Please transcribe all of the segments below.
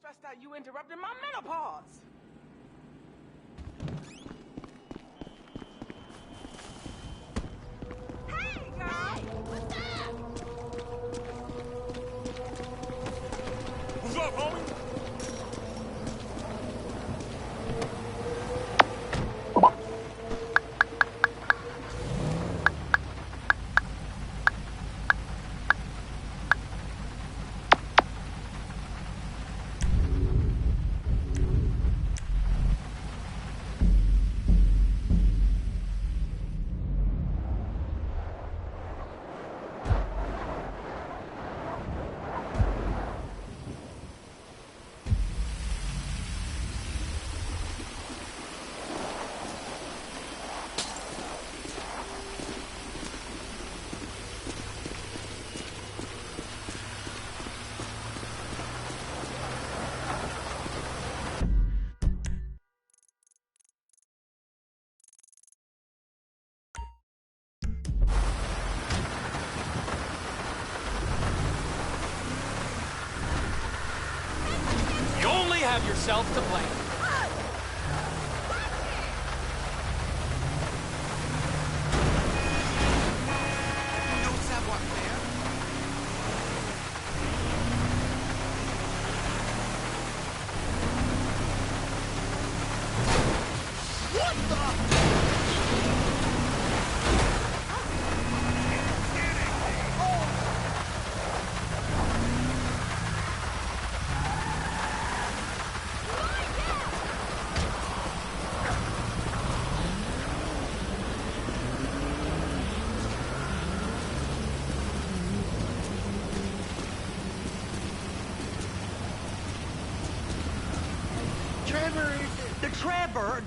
stressed out you interrupted my menopause. Hey, girl! Hey, what's up? What's up, homie? Have yourself to blame. No savoir-faire. What the?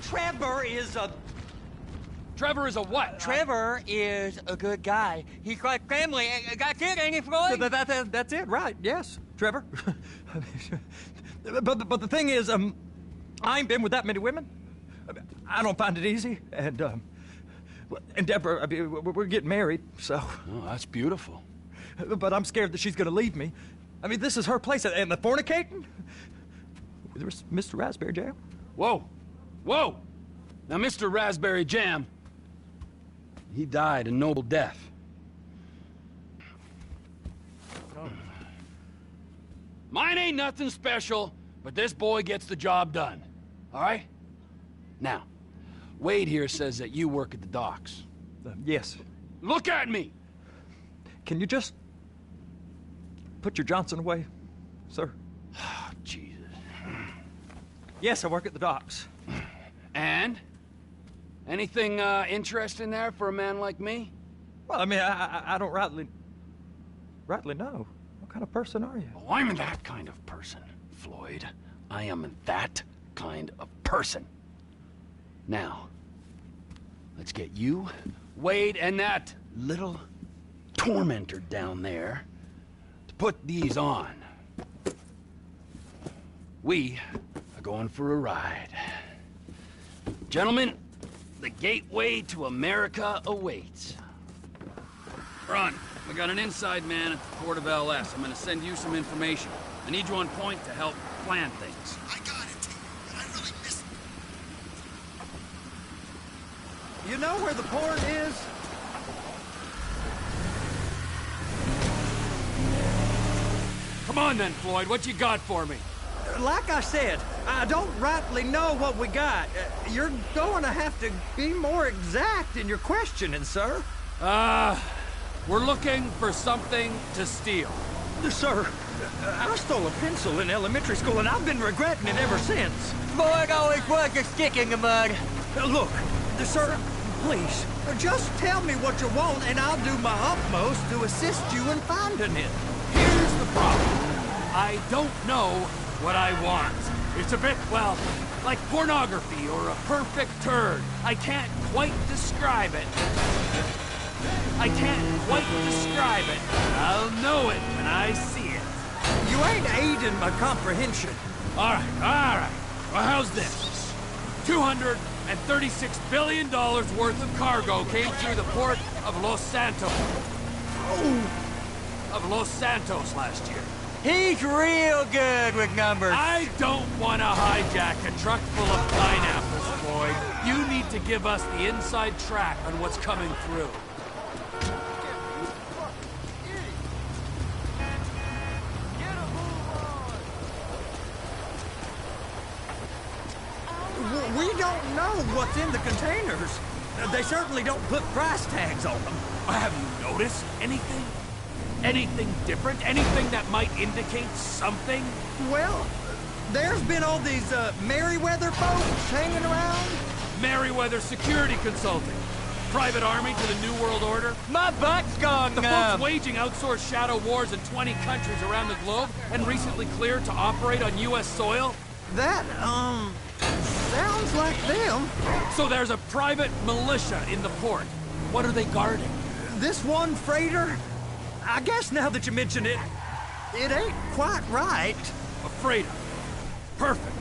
Trevor is a... Trevor is a what? Trevor is a good guy. He's like family. That's it, ain't it, Floyd? That's it, right, yes. Trevor. but the thing is, I ain't been with that many women. I don't find it easy. And Deborah, I mean, we're getting married, so... Oh, that's beautiful. But I'm scared that she's gonna leave me. I mean, this is her place, and the fornicating? There's Mr. Raspberry Jam. Whoa. Whoa! Now, Mr. Raspberry Jam, he died a noble death. Mine ain't nothing special, but this boy gets the job done. All right? Now, Wade here says that you work at the docks. Yes. Look at me! Can you just put your Johnson away, sir? Oh, Jesus. Yes, I work at the docks. And? Anything interesting there for a man like me? Well, I mean, I don't rightly know. What kind of person are you? Oh, I'm that kind of person, Floyd. I am that kind of person. Now, let's get you, Wade, and that little tormentor down there to put these on. We are going for a ride. Gentlemen, the gateway to America awaits. Ron, we got an inside man at the port of LS. I'm gonna send you some information. I need you on point to help plan things. I got it, too, but I really missed it. You know where the port is? Come on then, Floyd, what you got for me? Like I said, I don't rightly know what we got. You're going to have to be more exact in your questioning, sir. We're looking for something to steal. Sir, I stole a pencil in elementary school, and I've been regretting it ever since. Floyd always was a stick in the mud. Look, sir, please, just tell me what you want, and I'll do my utmost to assist you in finding it. Here's the problem. I don't know what I want. It's a bit, well, like pornography or a perfect turd. I can't quite describe it. I can't quite describe it. I'll know it when I see it. You ain't aiding my comprehension. All right. Well, how's this? $236 billion worth of cargo came through the port of Los Santos. Oh! Of Los Santos last year. He's real good with numbers. I don't want to hijack a truck full of pineapples, Floyd. You need to give us the inside track on what's coming through. We don't know what's in the containers. They certainly don't put price tags on them. Have you noticed anything? Anything different? Anything that might indicate something? Well, there's been all these Merryweather folks hanging around. Merryweather Security Consulting. Private army to the New World Order. My butt's gone The numb. folks waging outsourced shadow wars in 20 countries around the globe and recently cleared to operate on U.S. soil. That, sounds like them. So there's a private militia in the port. What are they guarding? This one freighter, I guess now that you mention it, it ain't quite right. A freighter. Perfect.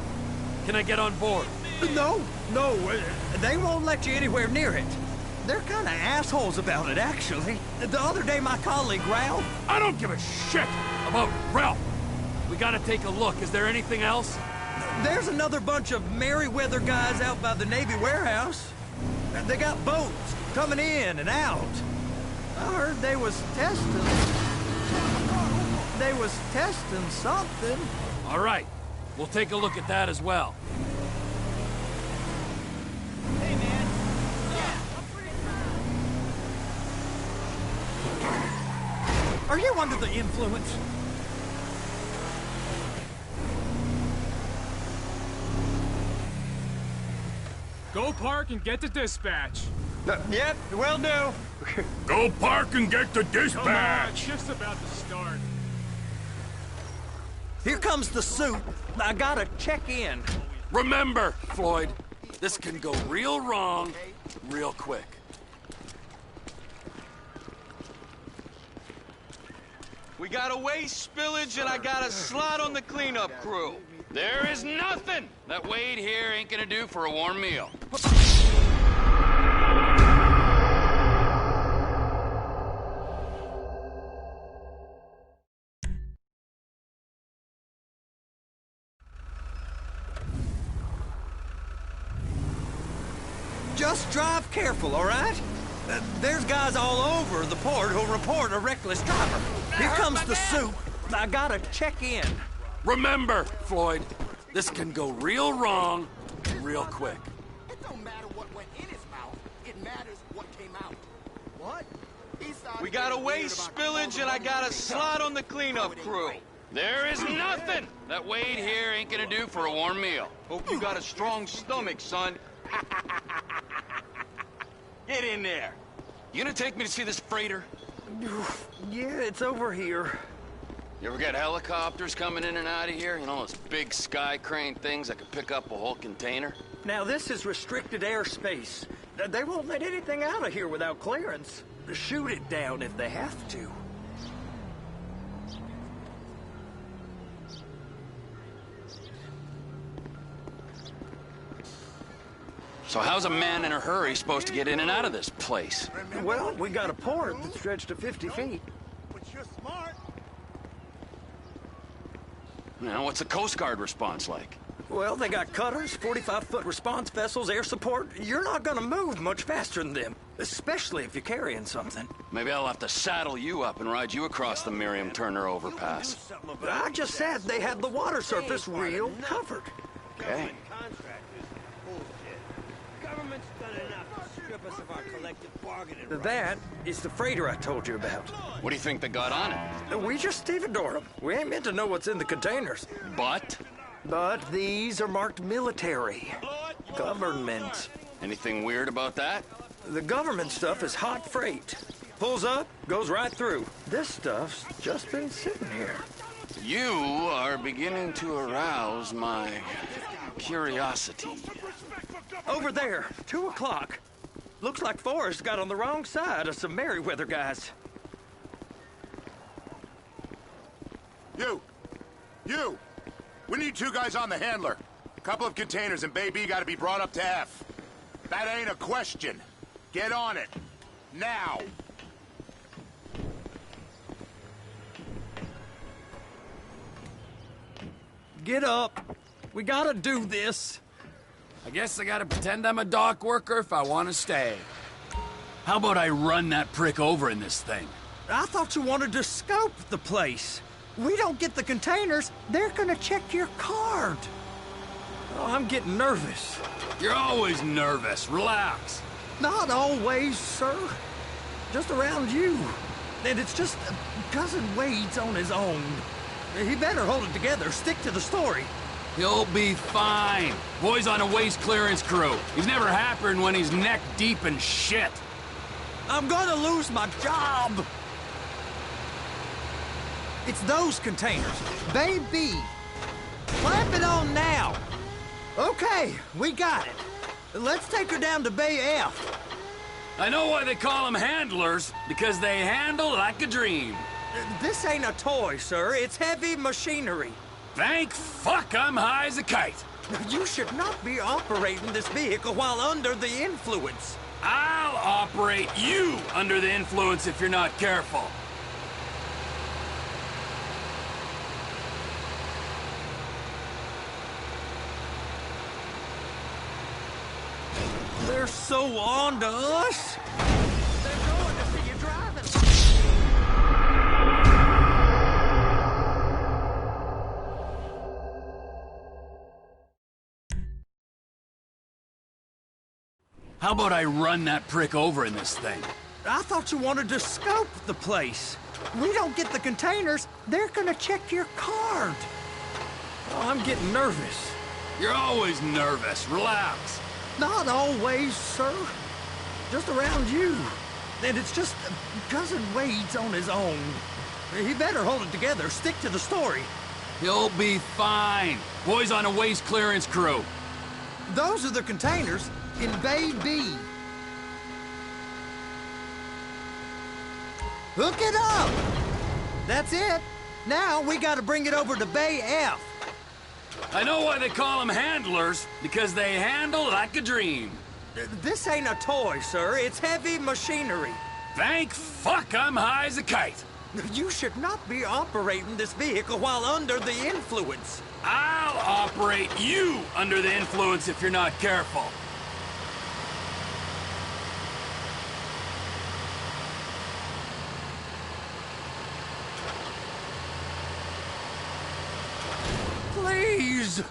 Can I get on board? No, they won't let you anywhere near it. They're kind of assholes about it, actually. The other day, my colleague, Ralph... I don't give a shit about Ralph. We gotta take a look. Is there anything else? There's another bunch of Merryweather guys out by the Navy warehouse. They got boats coming in and out. I heard they was testing something. All right. We'll take a look at that as well. Are you under the influence? Go park and get to dispatch. Yep, will do. Go park and get the Come on, dispatch. shift's about to start. Here comes the suit. I gotta check in. Remember, Floyd, this can go real wrong real quick. We got a waste spillage and I got a slot on the cleanup crew. There is nothing that Wade here ain't gonna do for a warm meal. Just drive careful, all right? There's guys all over the port who'll report a reckless driver. Here comes the suit. I gotta check in. Remember, Floyd, this can go real wrong real quick. It don't matter what went in his mouth. It matters what came out. What? We got a waste spillage and I got a slot on the cleanup crew. There is nothing that Wade here ain't gonna do for a warm meal. Hope you got a strong stomach, son. Get in there. You gonna take me to see this freighter? Yeah, it's over here. You ever get helicopters coming in and out of here? You know, those big sky crane things that could pick up a whole container? Now, this is restricted airspace. They won't let anything out of here without clearance. Shoot it down if they have to. So how's a man in a hurry supposed to get in and out of this place? Well, we got a port that stretched to 50 feet. But you're smart. Now, what's the Coast Guard response like? Well, they got cutters, 45-foot response vessels, air support. You're not gonna move much faster than them, especially if you're carrying something. Maybe I'll have to saddle you up and ride you across the Miriam Turner overpass. I just said they had the water surface real covered. Okay. That is the freighter I told you about. What do you think they got on it? We just stevedore them. We ain't meant to know what's in the containers. But? But these are marked military. Government. Anything weird about that? The government stuff is hot freight. Pulls up, goes right through. This stuff's just been sitting here. You are beginning to arouse my curiosity. Over there, 2 o'clock. Looks like Forrest got on the wrong side of some Merryweather guys. You! We need 2 guys on the handler. A couple of containers and Bay B gotta be brought up to F. That ain't a question. Get on it. Now! get up. We gotta do this. I guess I gotta pretend I'm a dock worker if I want to stay. How about I run that prick over in this thing? I thought you wanted to scope the place. We don't get the containers, they're gonna check your card. Oh, I'm getting nervous. You're always nervous. Relax. Not always, sir. Just around you. And it's just Cousin Wade's on his own. He better hold it together, stick to the story. He'll be fine. Boy's on a waste clearance crew. He's never happier when he's neck deep in shit. I'm gonna lose my job. It's those containers. Bay B. Clamp it on now. Okay, we got it. Let's take her down to Bay F. I know why they call them handlers, because they handle like a dream. This ain't a toy, sir. It's heavy machinery. Thank fuck I'm high as a kite. You should not be operating this vehicle while under the influence. I'll operate you under the influence if you're not careful. They're so on to us. They're going to see you driving. How about I run that prick over in this thing? I thought you wanted to scope the place. We don't get the containers, they're gonna check your card. Oh, I'm getting nervous. You're always nervous. Relax. Not always, sir. Just around you. And it's just Cousin Wade's on his own. He better hold it together, stick to the story. He'll be fine. Boy's on a waste clearance crew. Those are the containers in Bay B. Hook it up! That's it. Now we gotta bring it over to Bay F. I know why they call them handlers, because they handle like a dream. This ain't a toy, sir. It's heavy machinery. Thank fuck I'm high as a kite. You should not be operating this vehicle while under the influence. I'll operate you under the influence if you're not careful. Please,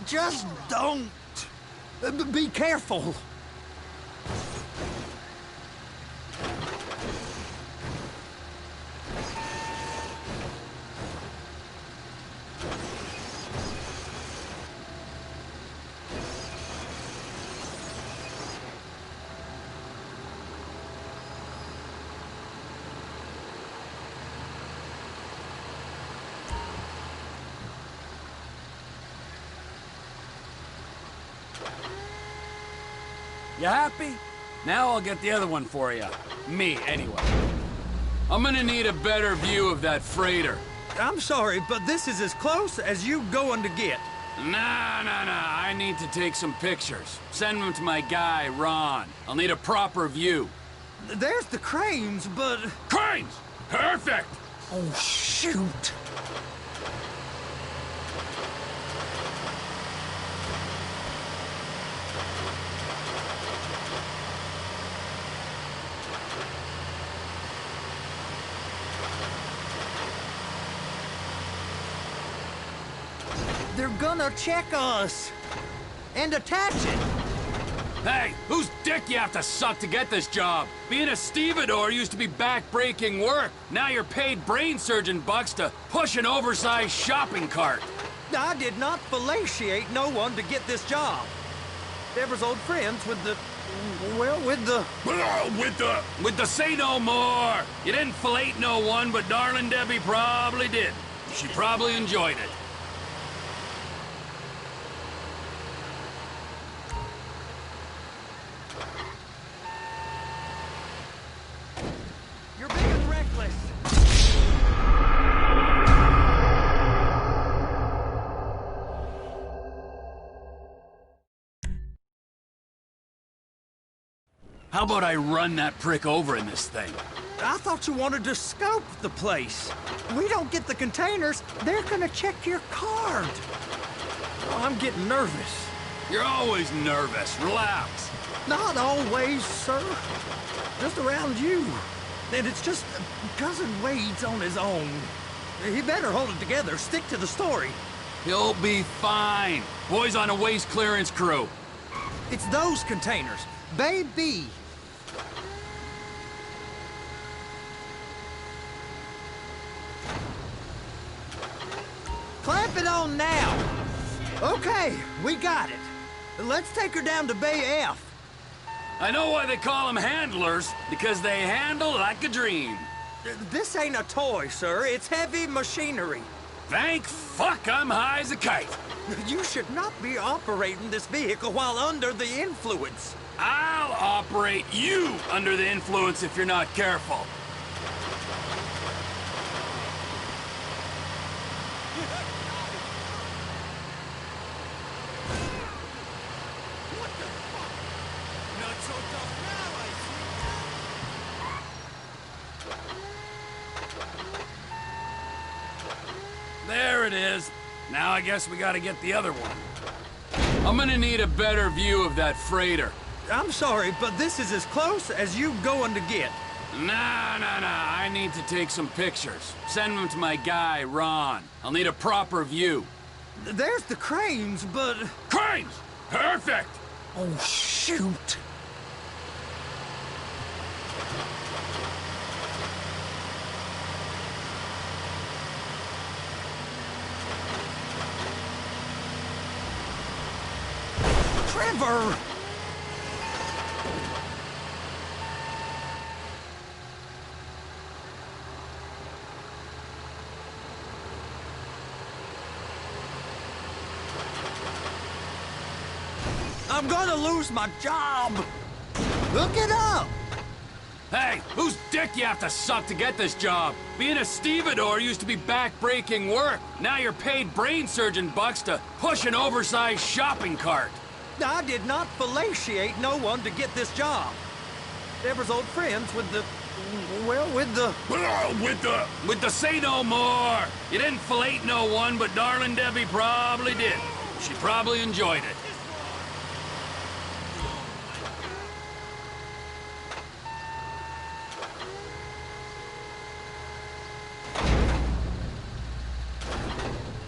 just don't. Be careful. You happy? Now I'll get the other one for you. Me, anyway. I'm gonna need a better view of that freighter. I'm sorry, but this is as close as you going to get. Nah. I need to take some pictures. Send them to my guy, Ron. I'll need a proper view. There's the cranes, but... Cranes! Perfect! Oh, shoot. They're gonna check us. And attach it. Hey, whose dick you have to suck to get this job? Being a stevedore used to be back-breaking work. Now you're paid brain surgeon bucks to push an oversized shopping cart. I did not fellatiate no one to get this job. Deborah's old friends with the... well, with the... With the say no more. You didn't fillet no one, but darling Debbie probably did. She probably enjoyed it. You're being reckless. How about I run that prick over in this thing? I thought you wanted to scope the place. We don't get the containers, they're gonna check your card. Oh, I'm getting nervous. You're always nervous. Relax. Not always, sir. Just around you. And it's just Cousin Wade's on his own. He better hold it together. Stick to the story. He'll be fine. Boy's on a waste clearance crew. It's those containers. Baby. Clamp it on now. Okay, we got it. Let's take her down to Bay F. I know why they call them handlers, because they handle like a dream. This ain't a toy, sir. It's heavy machinery. Thank fuck I'm high as a kite. You should not be operating this vehicle while under the influence. I'll operate you under the influence if you're not careful. There it is. Now I guess we gotta get the other one. I'm gonna need a better view of that freighter. I'm sorry, but this is as close as you going to get. Nah. I need to take some pictures. Send them to my guy, Ron. I'll need a proper view. There's the cranes, but... Cranes! Perfect! Oh, shoot. Trevor! I'm gonna lose my job! Look it up! Hey, whose dick you have to suck to get this job? Being a stevedore used to be back-breaking work. Now you're paid brain surgeon bucks to push an oversized shopping cart. I did not fellatiate no one to get this job. Deborah's old friends with the... well, with the... With the say no more. You didn't fillet no one, but darling Debbie probably did. She probably enjoyed it.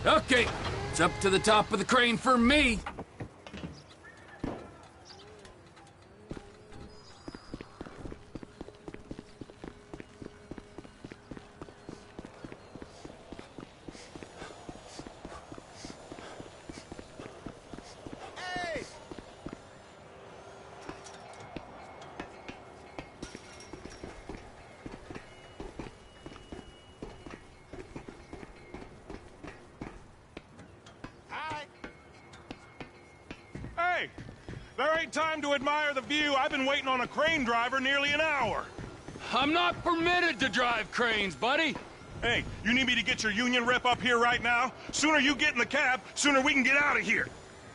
Okay, it's up to the top of the crane for me. Hey, there ain't time to admire the view. I've been waiting on a crane driver nearly an hour. I'm not permitted to drive cranes, buddy. Hey, you need me to get your union rep up here right now? Sooner you get in the cab, sooner we can get out of here.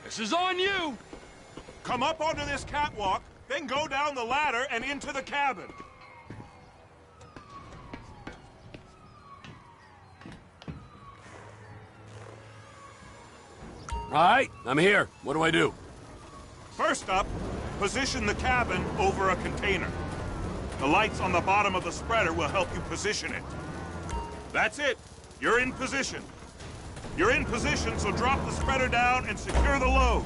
This is on you. Come up onto this catwalk, then go down the ladder and into the cabin. All right, I'm here. What do I do? First up, position the cabin over a container. The lights on the bottom of the spreader will help you position it. That's it. You're in position. You're in position, so drop the spreader down and secure the load.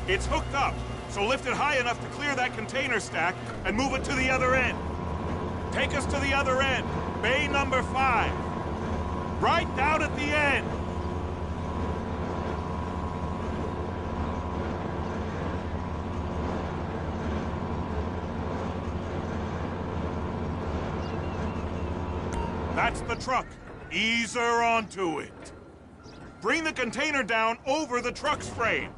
It's hooked up, so lift it high enough to clear that container stack and move it to the other end. Take us to the other end, bay number 5. Right down at the end. That's the truck. Ease her onto it. Bring the container down over the truck's frame.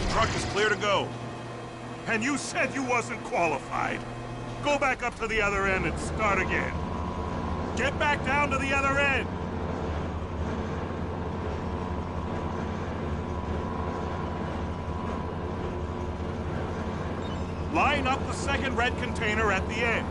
Truck is clear to go. And you said you wasn't qualified. Go back up to the other end and start again. Get back down to the other end! Line up the second red container at the end.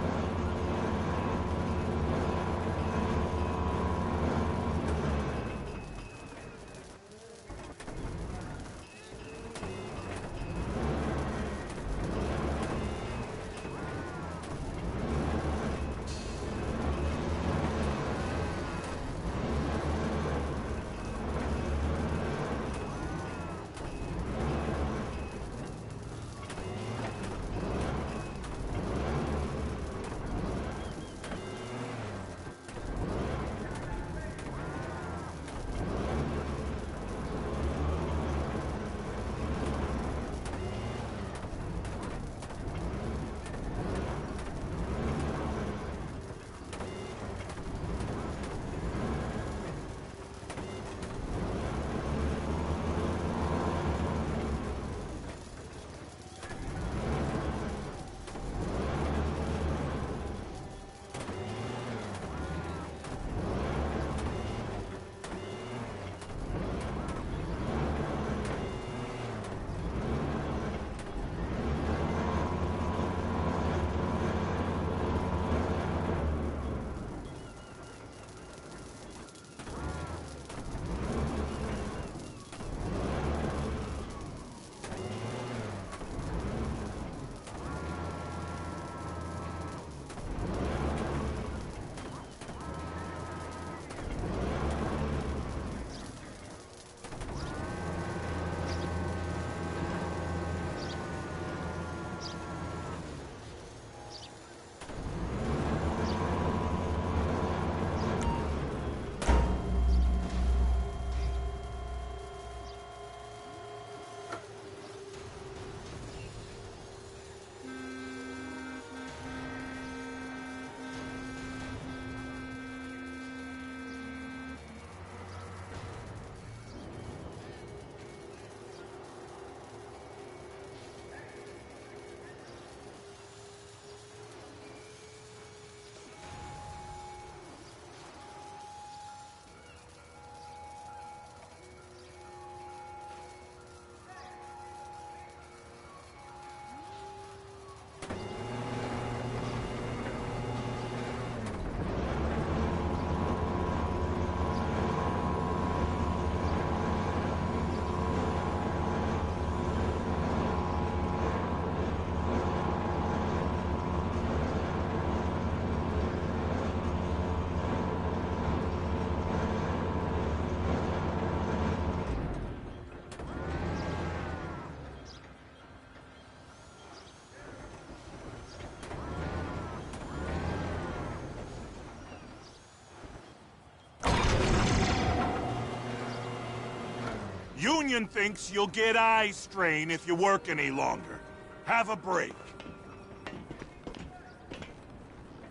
Union thinks you'll get eye strain if you work any longer. Have a break.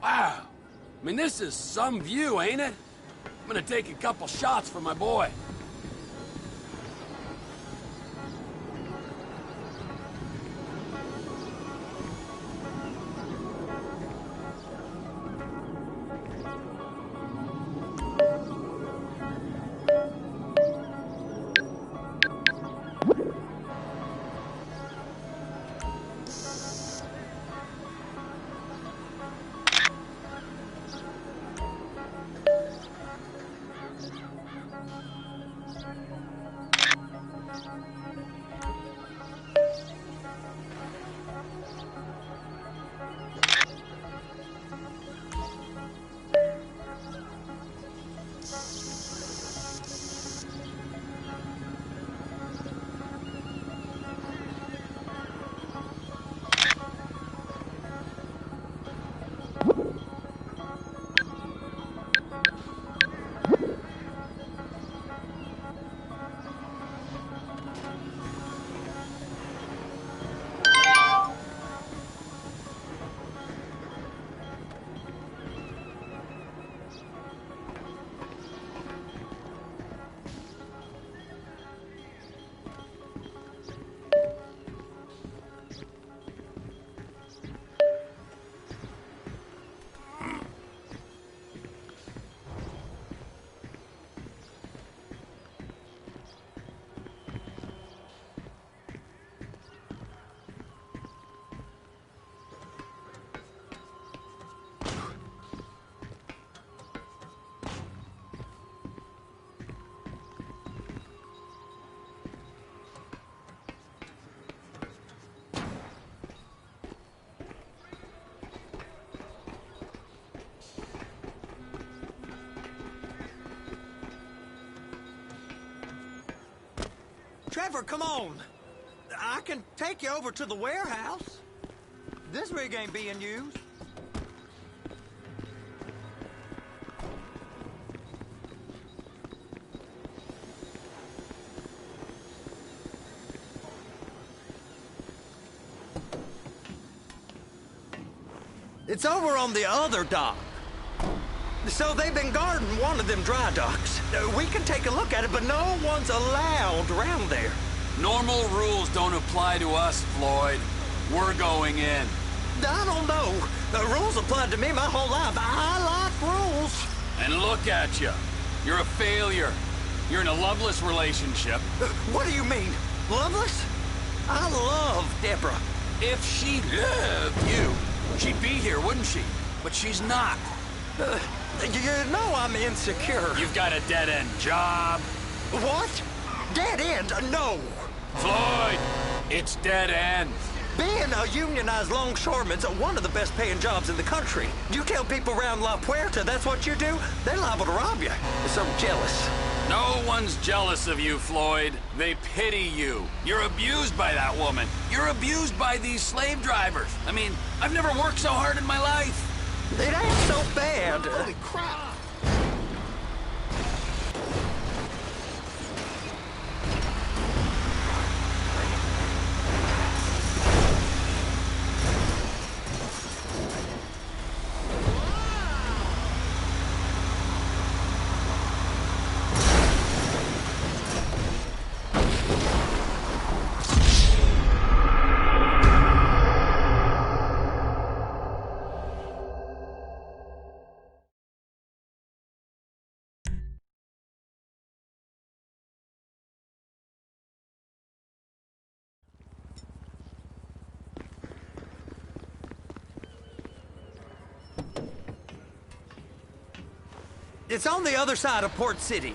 Wow. I mean, this is some view, ain't it? I'm gonna take a couple shots for my boy. Trevor, come on. I can take you over to the warehouse. This rig ain't being used. It's over on the other dock. So they've been guarding one of them dry docks. We can take a look at it, but no one's allowed around there. Normal rules don't apply to us, Floyd. We're going in. I don't know. The rules applied to me my whole life. I like rules. And look at you. You're a failure. You're in a loveless relationship. What do you mean? Loveless? I love Deborah. If she loved you, she'd be here, wouldn't she? But she's not. You know I'm insecure. You've got a dead-end job. What? Dead end? No. Floyd, it's dead end. Being a unionized longshoreman's one of the best paying jobs in the country. You tell people around La Puerta that's what you do, they're liable to rob you. They're so jealous. No one's jealous of you, Floyd. They pity you. You're abused by that woman. You're abused by these slave drivers. I mean, I've never worked so hard in my life. It ain't so bad. Holy crap! It's on the other side of Port City.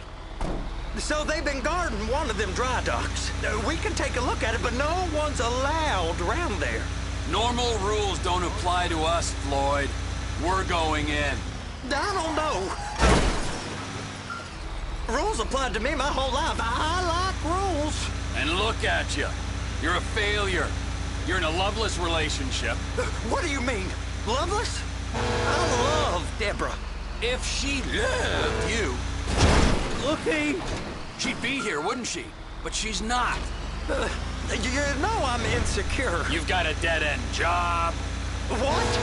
So they've been guarding one of them dry docks. We can take a look at it, but no one's allowed around there. Normal rules don't apply to us, Floyd. We're going in. I don't know. Rules applied to me my whole life. I like rules. And look at you. You're a failure. You're in a loveless relationship. What do you mean? Loveless? I love Deborah. If she loved you, Looky. she'd be here, wouldn't she? But she's not. You know I'm insecure. You've got a dead-end job. What?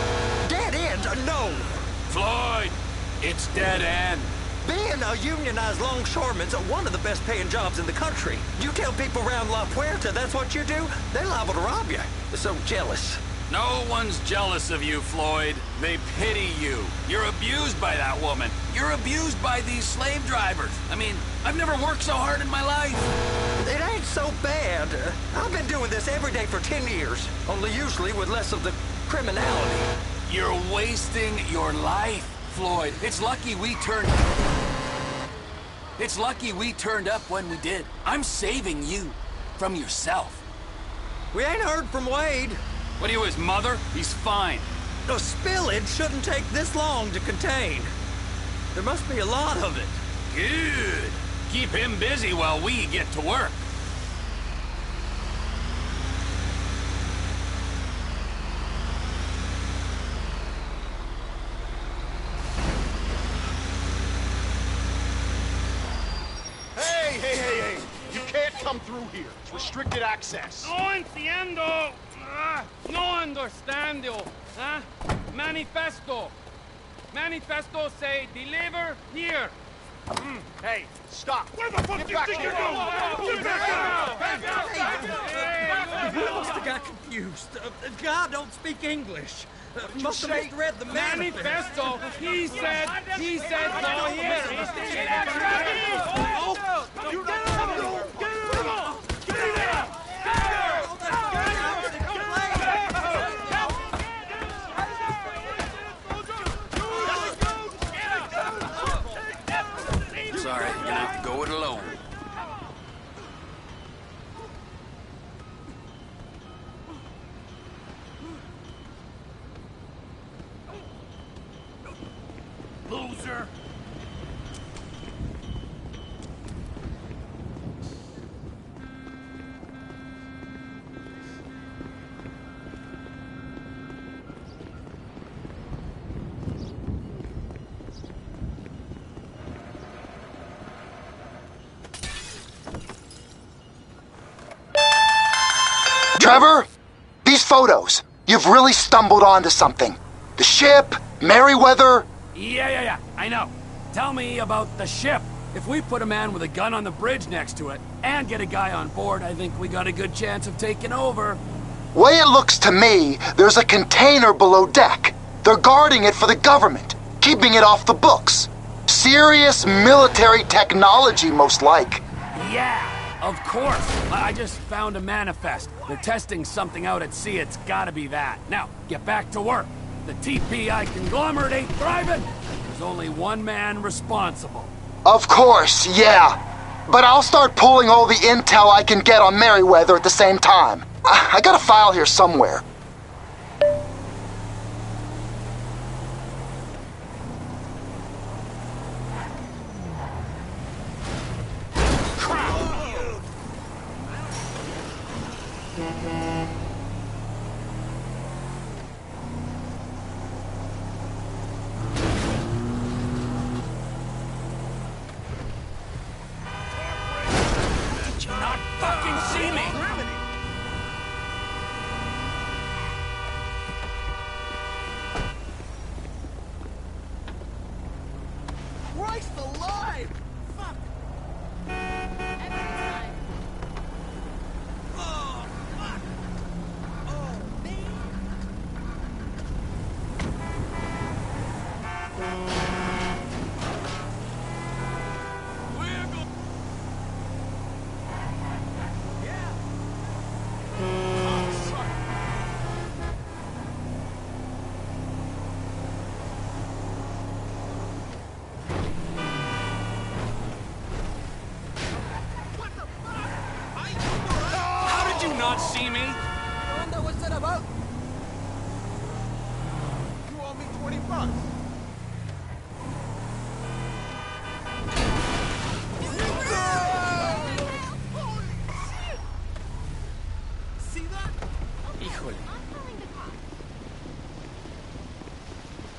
Dead end? No. Floyd, it's dead end. Being a unionized longshoreman's one of the best paying jobs in the country. You tell people around La Puerta that's what you do, they're liable to rob you. They're so jealous. No one's jealous of you, Floyd. They pity you. You're abused by that woman. You're abused by these slave drivers. I mean, I've never worked so hard in my life. It ain't so bad. I've been doing this every day for 10 years, only usually with less of the criminality. You're wasting your life, Floyd. It's lucky we turned up when we did. I'm saving you from yourself. We ain't heard from Wade. What are you, his mother? He's fine. The spillage shouldn't take this long to contain. There must be a lot of it. Good. Keep him busy while we get to work. Hey! You can't come through here. It's restricted access. No entiendo. No understando. Huh? Manifesto. Manifesto say deliver here. Hey, stop. Where the fuck Get do you back think here. you're going? You must have got confused. God don't speak English. Must have misread the Manifesto. He said go here. Sorry, you're gonna have to go it alone. Loser! Trevor, these photos, you've really stumbled onto something. The ship, Merryweather. Yeah, I know. Tell me about the ship. If we put a man with a gun on the bridge next to it, and get a guy on board, I think we got a good chance of taking over. Way it looks to me, there's a container below deck. They're guarding it for the government, keeping it off the books. Serious military technology, most like. Yeah, of course. I just found a manifest. They're testing something out at sea. It's gotta be that. Now, get back to work. The TPI conglomerate ain't thriving. There's only one man responsible. Of course, yeah. But I'll start pulling all the intel I can get on Merryweather at the same time. I got a file here somewhere. Not see me? I wonder what's that about? You owe me $20. See that? Híjole.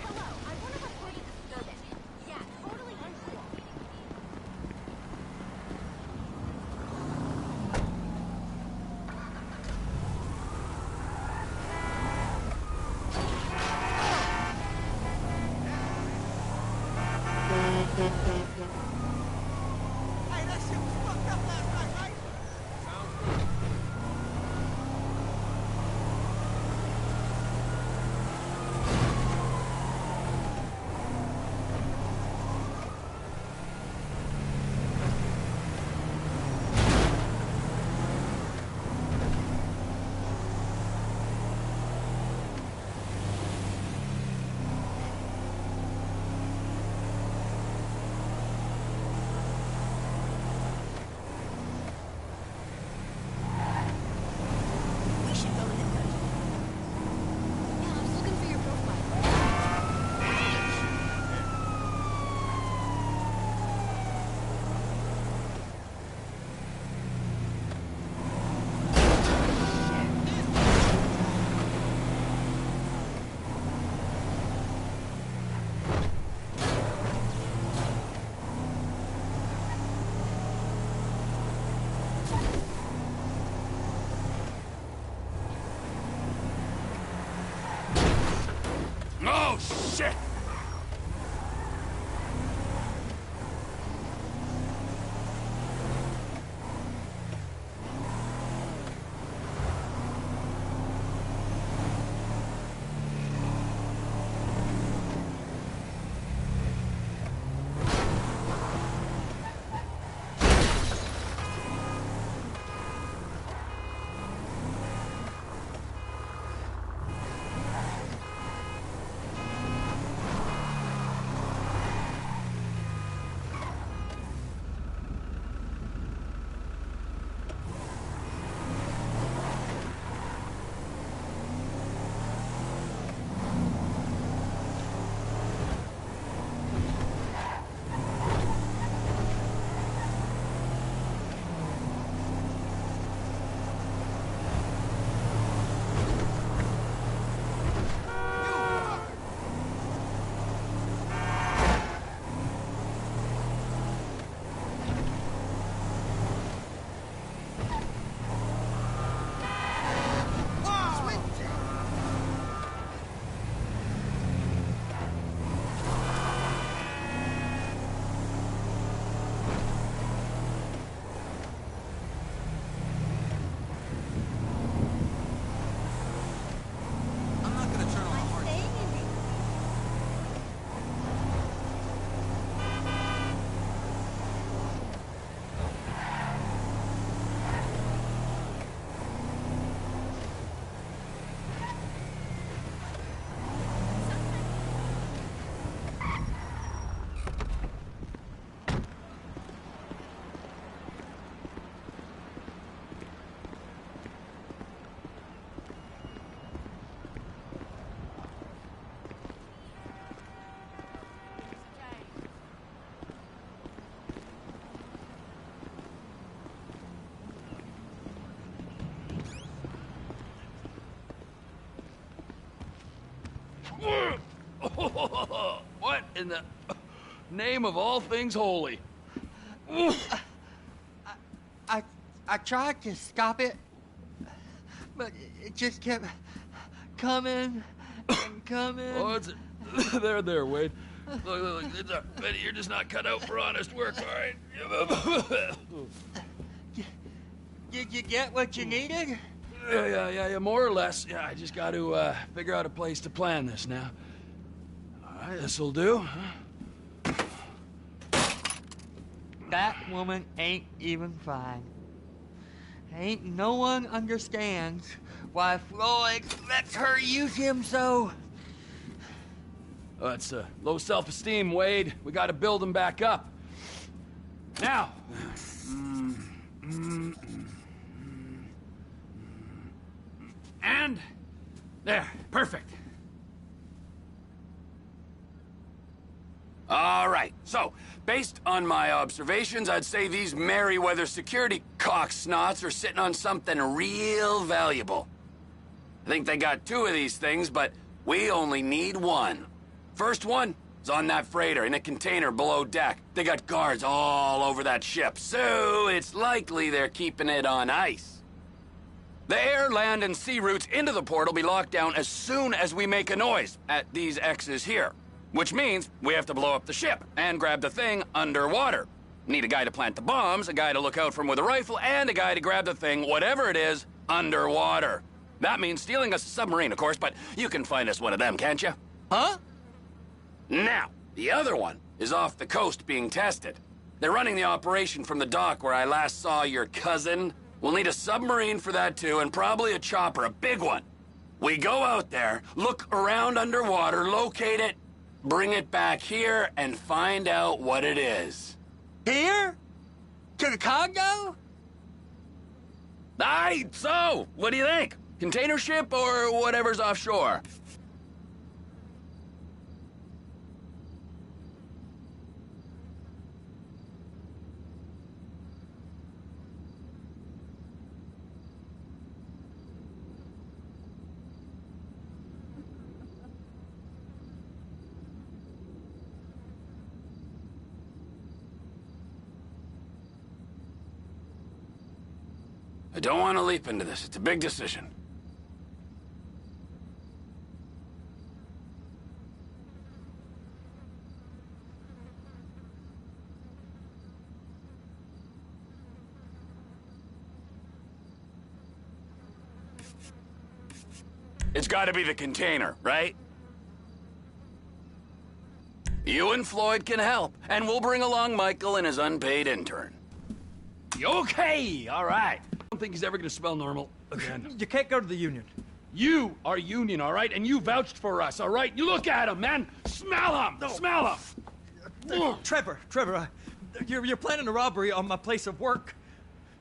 Hello, I want to report a disturbance. Yeah, totally uncool. in the name of all things holy? I tried to stop it, but it just kept coming and coming. Oh, it's there, Wade. Look, Betty, you're just not cut out for honest work, all right? Did you get what you needed? Yeah, more or less. Yeah, I just got to figure out a place to plan this now. All right, this'll do. That woman ain't even fine. Ain't no one understands why Floyd lets her use him so. Oh, that's low self-esteem, Wade. We got to build him back up. Now. And there, perfect. All right, so, based on my observations, I'd say these Merryweather security cocksnots are sitting on something real valuable. I think they got 2 of these things, but we only need 1. First one is on that freighter in a container below deck. They got guards all over that ship, so it's likely they're keeping it on ice. The air, land, and sea routes into the port will be locked down as soon as we make a noise at these X's here. Which means we have to blow up the ship and grab the thing underwater. Need a guy to plant the bombs, a guy to look out for him with a rifle, and a guy to grab the thing, whatever it is, underwater. That means stealing us a submarine, of course, but you can find us one of them, can't you? Huh? Now, the other one is off the coast being tested. They're running the operation from the dock where I last saw your cousin. We'll need a submarine for that too, and probably a chopper, a big one. We go out there, look around underwater, locate it, bring it back here, and find out what it is. Here? To the Congo? Aye, so, what do you think? Container ship or whatever's offshore? I don't want to leap into this. It's a big decision. It's got to be the container, right? You and Floyd can help, and we'll bring along Michael and his unpaid intern. Okay, all right. I don't think he's ever gonna smell normal again. You can't go to the Union. You are Union, all right? And you vouched for us, all right? You look at him, man. Smell him. No. Smell him. Trevor, you're planning a robbery on my place of work.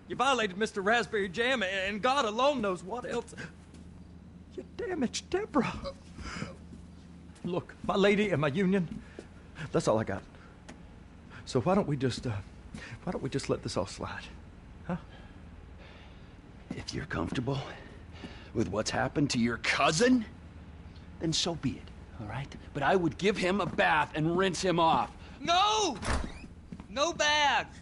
You violated Mr. Raspberry Jam, and God alone knows what else. You damaged Deborah. Look, my lady and my Union, that's all I got. So why don't we just let this all slide? Huh? If you're comfortable with what's happened to your cousin, then so be it, all right? But I would give him a bath and rinse him off. No! No baths!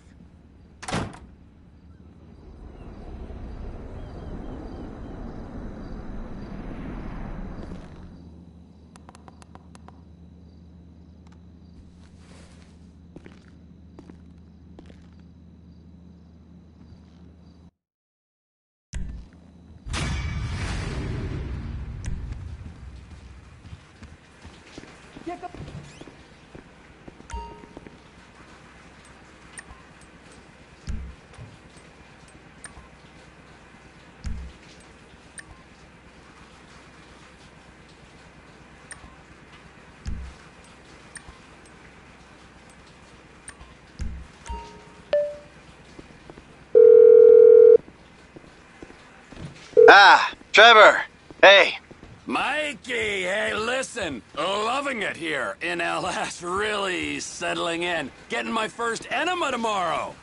Ah, Trevor. Hey. Mikey, hey, listen. Loving it here in LS. Really settling in. Getting my first enema tomorrow.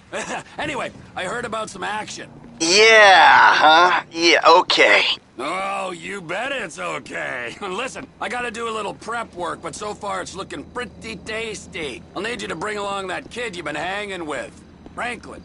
Anyway, I heard about some action. Yeah, huh? Yeah, okay. Oh, you bet it's okay. Listen, I gotta do a little prep work, but so far it's looking pretty tasty. I'll need you to bring along that kid you've been hanging with, Franklin.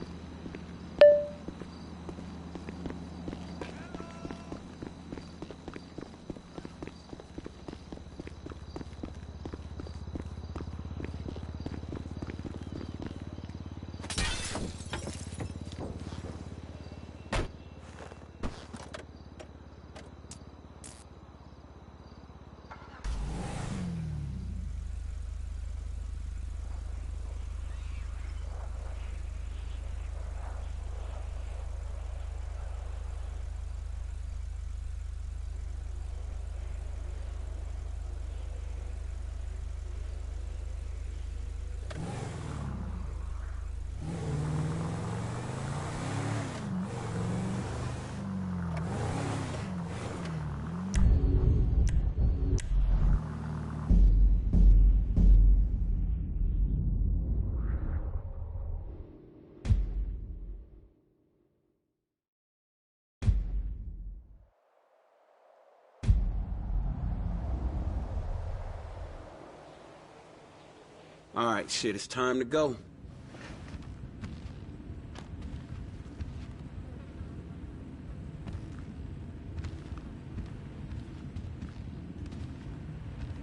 All right, shit, it's time to go.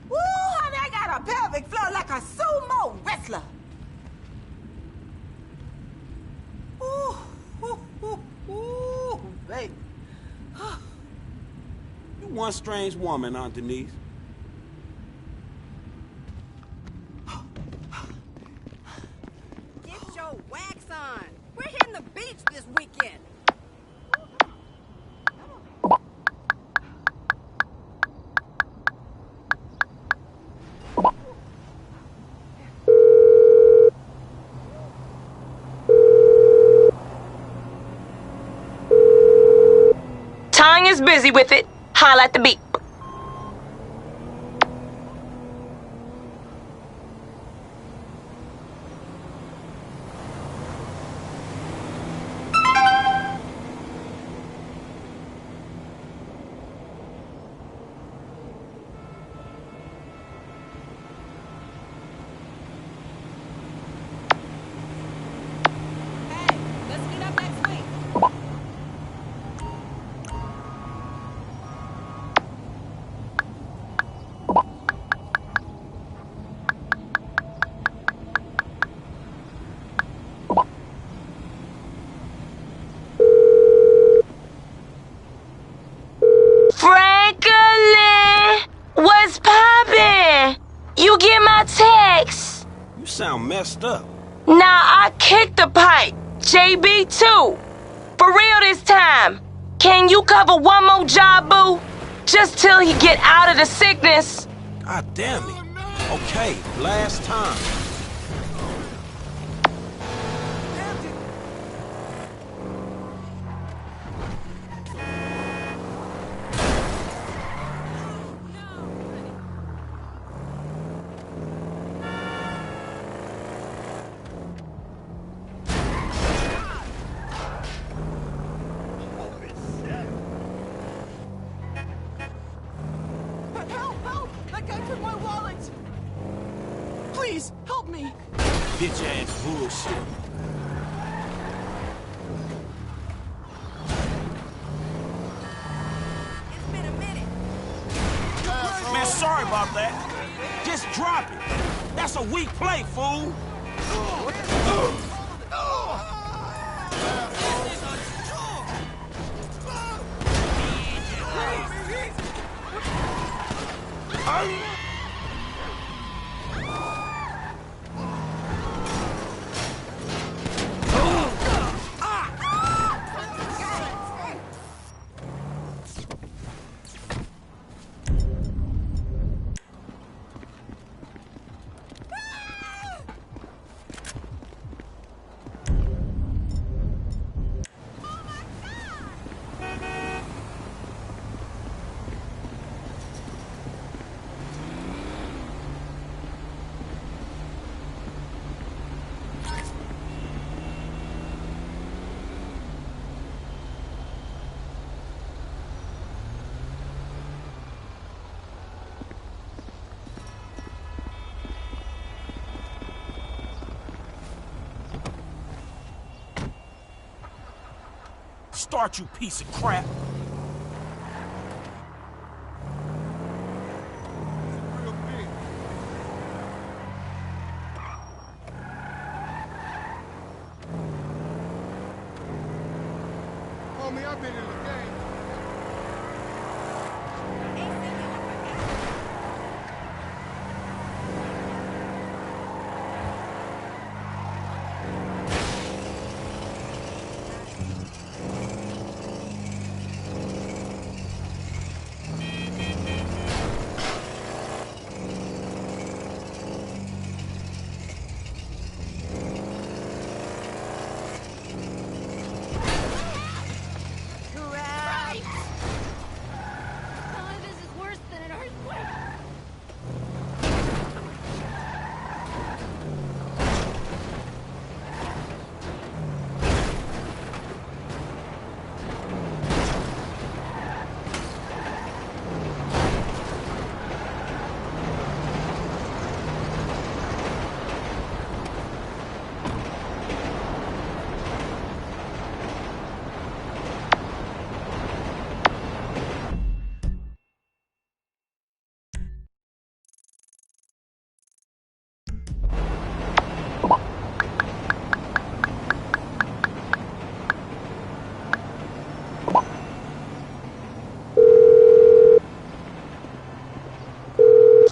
Woo, honey, I got a pelvic floor like a sumo wrestler. Ooh, ooh, ooh, ooh, baby. You one strange woman, Aunt Denise. Get your wax on. We're hitting the beach this weekend. Tanya's busy with it. Holla at the beat. Hey, let's meet up next week. Franklin! What's poppin'? You get my text? You sound messed up. Nah, I kicked the pipe. JB too. For real this time. Can you cover one more job, boo? Just till he get out of the sickness. God damn it. Okay, last time. Help, help! That guy took my wallet! Please, help me! Bitch ass bullshit. It's been a minute. Man, sorry about that. Just drop it. That's a weak play, fool. start, you piece of crap. Homie, I've been in the game.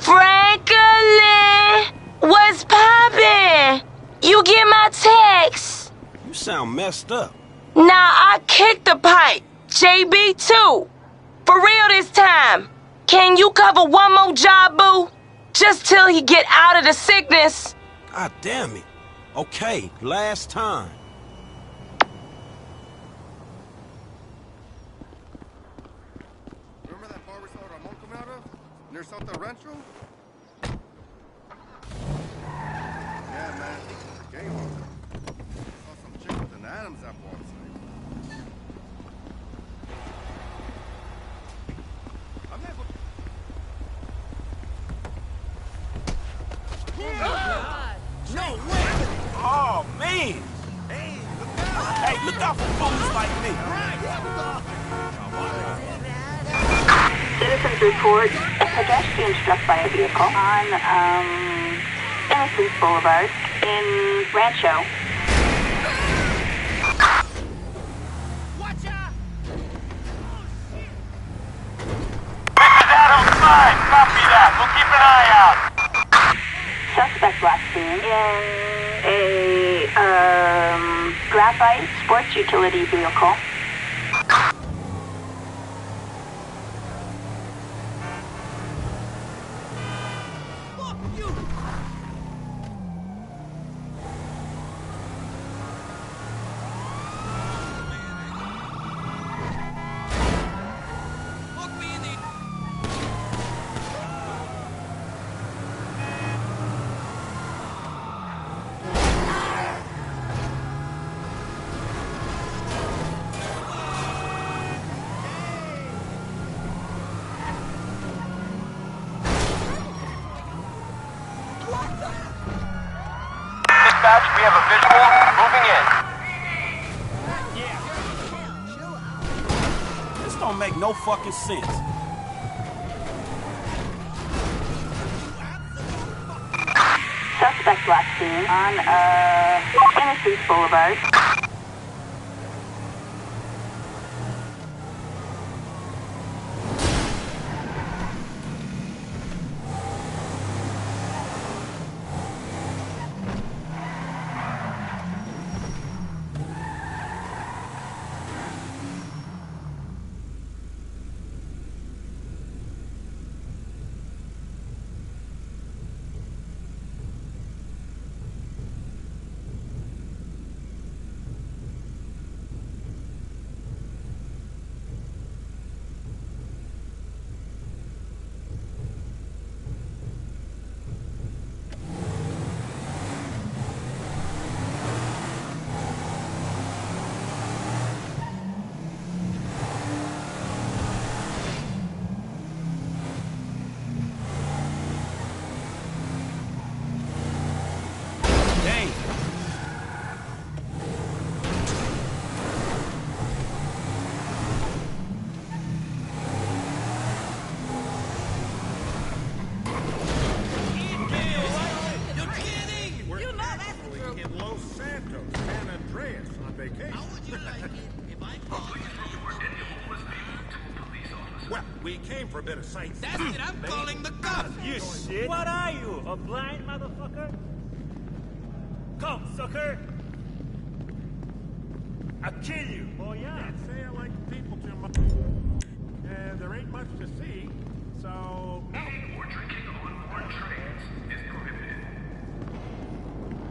Franklin, what's poppin'? You get my text? You sound messed up. Nah, I kicked the pipe. JB too. For real this time. Can you cover one more job, boo? Just till he get out of the sickness. God damn it. Okay, last time. Remember that bar we saw Ramon come out of? Near Santa Rancho? Yeah, man. Game on. Saw some chick with an Adam's apple on site. I'm never... No way! Oh, man! Hey, look out for fools like me. Citizens report a pedestrian struck by a vehicle on Innocence Boulevard in Rancho. Watch out! This is Adams 5. Copy that. We'll keep an eye out. Suspect last seen in a graphite sports utility vehicle. Dispatch, we have a visual. Moving in. This don't make no fucking sense. Suspect last seen on Innocence Boulevard. in Los Santos, San Andreas, on vacation. How would you like it if I called you? Well, we came for a bit of sightseeing. That's it, I'm calling the cops. You shit. What are you, a blind motherfucker? Come, sucker! I'll kill you. Oh, yeah. Can't say I like people too much. There ain't much to see, so... Eating or drinking on board trains is prohibited.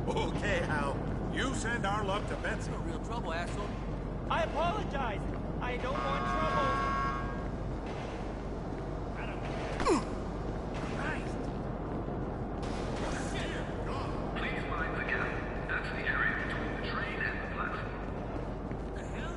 Okay, Hal. You send our love to Betsy. No real trouble, asshole. I apologize. I don't want trouble. Please mind the gap. That's the area between the train and the platform. The hell?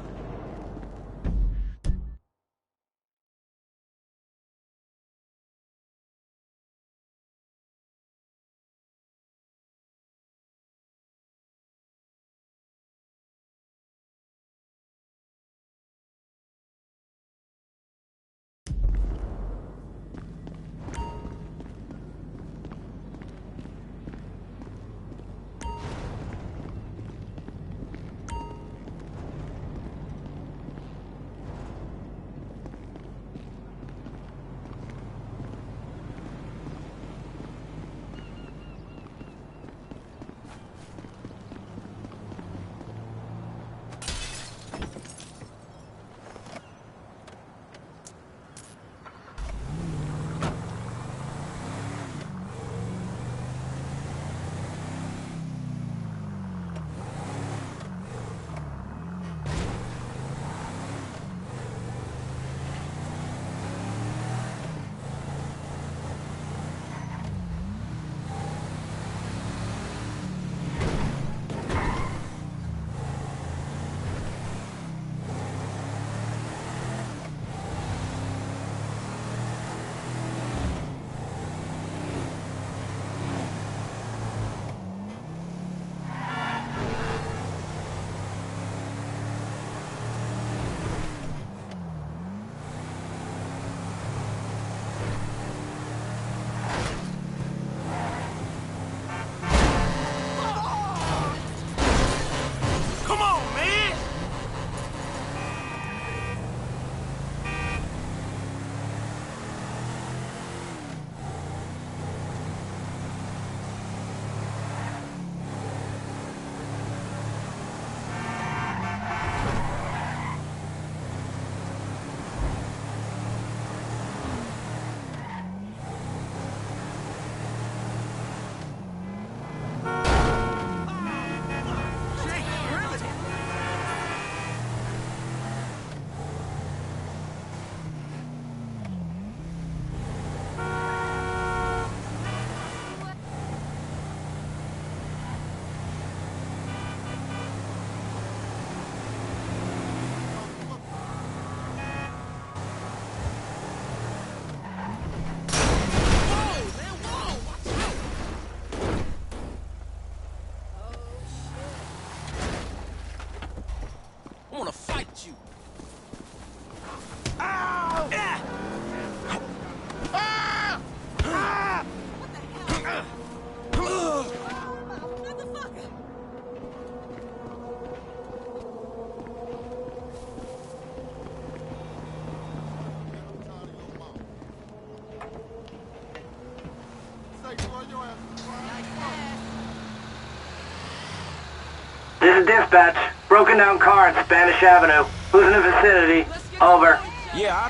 I wanna fight you. Ow! Ah! Ah! Ah! What the hell? Motherfucker! This is dispatch. Broken down car on Spanish Avenue. Who's in the vicinity? Over. Yeah,